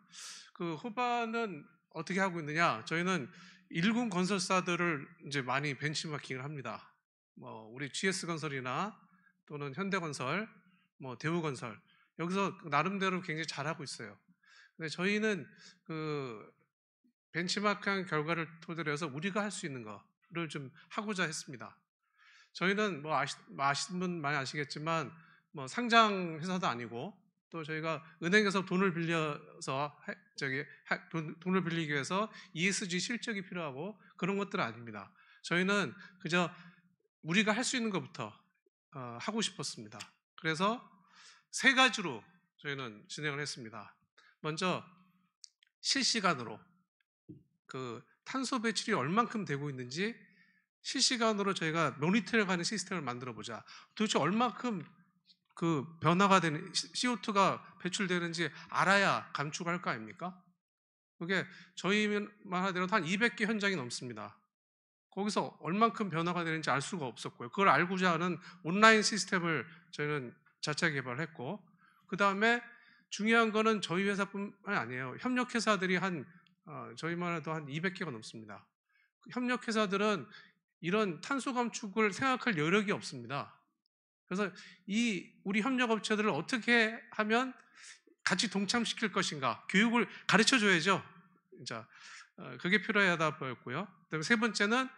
호반은 어떻게 하고 있느냐? 저희는 1군 건설사들을 이제 많이 벤치마킹을 합니다. 뭐 우리 GS건설이나 또는 현대건설, 뭐 대우건설 여기서 나름대로 굉장히 잘하고 있어요. 근데 저희는 벤치마크한 결과를 토대로 해서 우리가 할 수 있는 거를 좀 하고자 했습니다. 저희는 뭐 아시는 분 많이 아시겠지만 뭐 상장 회사도 아니고 또 저희가 은행에서 돈을 빌려서 돈을 빌리기 위해서 ESG 실적이 필요하고 그런 것들은 아닙니다. 저희는 그저 우리가 할 수 있는 것부터 하고 싶었습니다. 그래서 3가지로 저희는 진행을 했습니다. 먼저 실시간으로 탄소 배출이 얼만큼 되고 있는지 실시간으로 저희가 모니터링하는 시스템을 만들어 보자. 도대체 얼만큼 변화가 되는 CO2가 배출되는지 알아야 감축할 거 아닙니까? 그게 저희만 하더라도 한 200개 현장이 넘습니다. 거기서 얼만큼 변화가 되는지 알 수가 없었고요. 그걸 알고자 하는 온라인 시스템을 저희는 자체 개발했고, 그 다음에 중요한 거는 저희 회사뿐만 아니에요. 협력회사들이 저희만 해도 한 200개가 넘습니다. 협력회사들은 이런 탄소 감축을 생각할 여력이 없습니다. 그래서 우리 협력업체들을 어떻게 하면 같이 동참시킬 것인가, 교육을 가르쳐 줘야죠. 진짜 그게 필요하다 보였고요. 그다음에 3번째는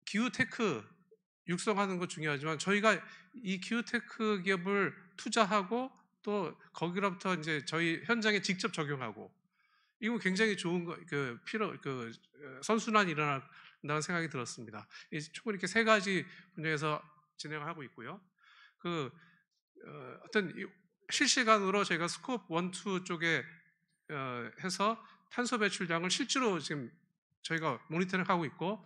기후테크 육성하는 것 중요하지만 저희가 이 기후테크 기업을 투자하고 또 거기로부터 이제 저희 현장에 직접 적용하고, 이건 굉장히 좋은 선순환이 일어난다는 생각이 들었습니다. 충분히 이렇게 3가지 분야에서 진행을 하고 있고요. 어떤 실시간으로 저희가 스코프 1, 2 쪽에 해서 탄소 배출량을 실제로 지금 저희가 모니터링하고 있고,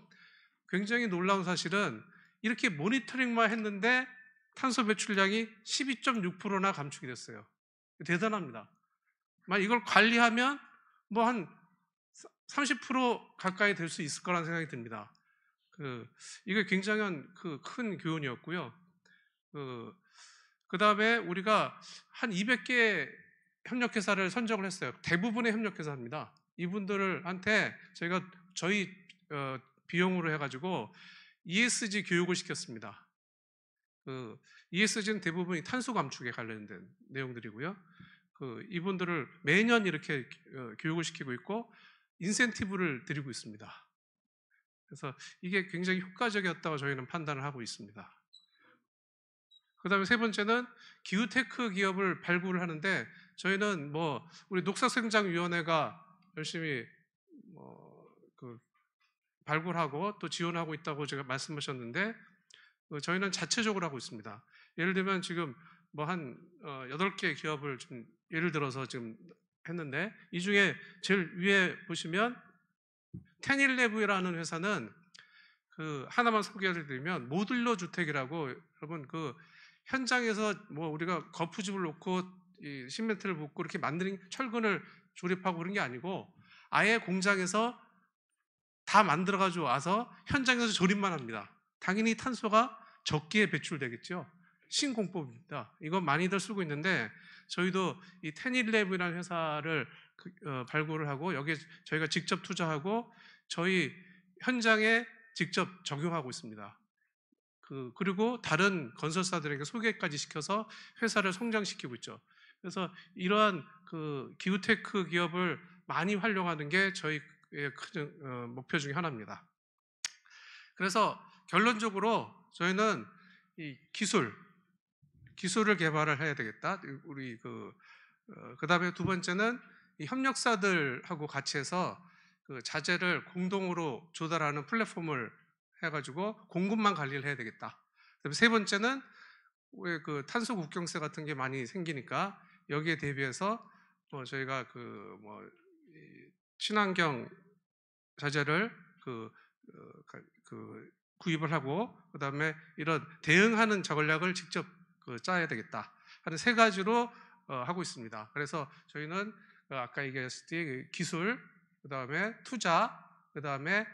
굉장히 놀라운 사실은 이렇게 모니터링만 했는데 탄소 배출량이 12.6%나 감축이 됐어요. 대단합니다. 만약 이걸 관리하면 뭐 한 30% 가까이 될 수 있을 거라는 생각이 듭니다. 이게 굉장한 큰 교훈이었고요. 그 다음에 우리가 한 200개 협력회사를 선정을 했어요. 대부분의 협력회사입니다. 이분들한테 저희 비용으로 해가지고 ESG 교육을 시켰습니다. ESG는 대부분이 탄소 감축에 관련된 내용들이고요. 이분들을 매년 이렇게 교육을 시키고 있고 인센티브를 드리고 있습니다. 그래서 이게 굉장히 효과적이었다고 저희는 판단을 하고 있습니다. 그 다음에 세 번째는 기후테크 기업을 발굴을 하는데, 저희는 우리 녹색성장위원회가 열심히 발굴하고 또 지원하고 있다고 제가 말씀하셨는데, 저희는 자체적으로 하고 있습니다. 예를 들면 지금 한 8개 기업을 좀 예를 들어서 지금 했는데, 이 중에 제일 위에 보시면 텐일레브라는 회사는 하나만 소개를 드리면 모듈러 주택이라고, 여러분 현장에서 우리가 거푸집을 놓고 이 시멘트를 붓고 이렇게 만드는 철근을 조립하고 그런 게 아니고 아예 공장에서 다 만들어 가지고 와서 현장에서 조립만 합니다. 당연히 탄소가 적게 배출되겠죠. 신공법입니다. 이건 많이들 쓰고 있는데, 저희도 이 텐일랩이라는 회사를 발굴을 하고 여기에 저희가 직접 투자하고 저희 현장에 직접 적용하고 있습니다. 그리고 다른 건설사들에게 소개까지 시켜서 회사를 성장시키고 있죠. 그래서 이러한 기후테크 기업을 많이 활용하는 게 저희의 큰 목표 중에 하나입니다. 그래서 결론적으로 저희는 이 기술을 개발을 해야 되겠다. 우리 그다음에 두 번째는 이 협력사들하고 같이 해서 자재를 공동으로 조달하는 플랫폼을 해가지고 공급망 관리를 해야 되겠다. 그다음에 세 번째는 왜 탄소 국경세 같은 게 많이 생기니까 여기에 대비해서 저희가 친환경 자재를 구입을 하고, 그다음에 이런 대응하는 전략을 직접 짜야 되겠다 하는 세 가지로 하고 있습니다. 그래서 저희는 아까 얘기했을 때 기술, 그다음에 투자, 그다음에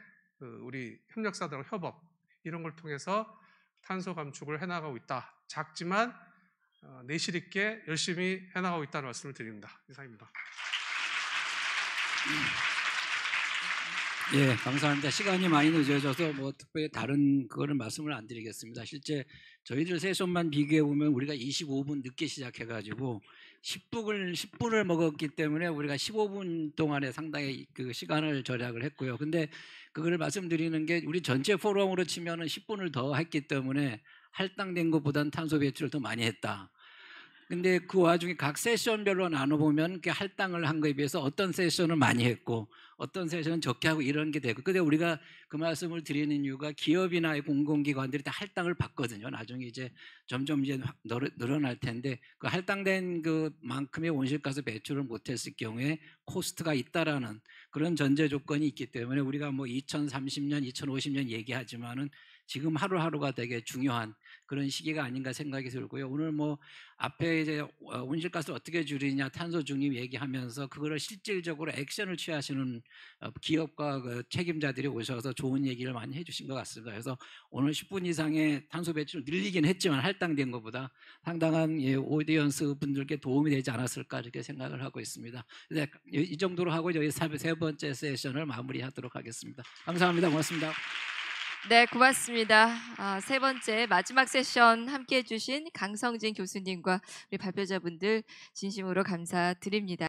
우리 협력사들과 협업, 이런 걸 통해서 탄소 감축을 해나가고 있다. 작지만 내실 있게 열심히 해나가고 있다는 말씀을 드립니다. 이상입니다. 예, 감사합니다. 시간이 많이 늦어져서 특별히 다른 그거는 말씀을 안 드리겠습니다. 실제 저희들 세션만 비교해 보면 우리가 25분 늦게 시작해가지고 10분을 먹었기 때문에 우리가 15분 동안에 상당히 시간을 절약을 했고요. 근데 그걸 말씀드리는 게 우리 전체 포럼으로 치면은 10분을 더 했기 때문에 할당된 것보다는 탄소 배출을 더 많이 했다. 근데 그 와중에 각 세션별로 나눠보면 할당을 한 거에 비해서 어떤 세션을 많이 했고 어떤 세션은 적게 하고 이런 게 되고, 근데 우리가 그 말씀을 드리는 이유가 기업이나 공공기관들이 다 할당을 받거든요. 나중에 이제 점점 늘어날 텐데 그 할당된 그만큼의 온실가스 배출을 못했을 경우에 코스트가 있다라는 그런 전제 조건이 있기 때문에 우리가 2030년, 2050년 얘기하지만은 지금 하루하루가 되게 중요한 그런 시기가 아닌가 생각이 들고요. 오늘 앞에 이제 온실가스를 어떻게 줄이냐, 탄소 중립 얘기하면서 그거를 실질적으로 액션을 취하시는 기업과 책임자들이 오셔서 좋은 얘기를 많이 해주신 것 같습니다. 그래서 오늘 10분 이상의 탄소 배출을 늘리긴 했지만 할당된 것보다 상당한 오디언스 분들께 도움이 되지 않았을까 이렇게 생각을 하고 있습니다. 이 정도로 하고 저희 세 번째 세션을 마무리하도록 하겠습니다. 감사합니다. 고맙습니다. 네, 고맙습니다. 세 번째 마지막 세션 함께해 주신 강성진 교수님과 우리 발표자분들 진심으로 감사드립니다.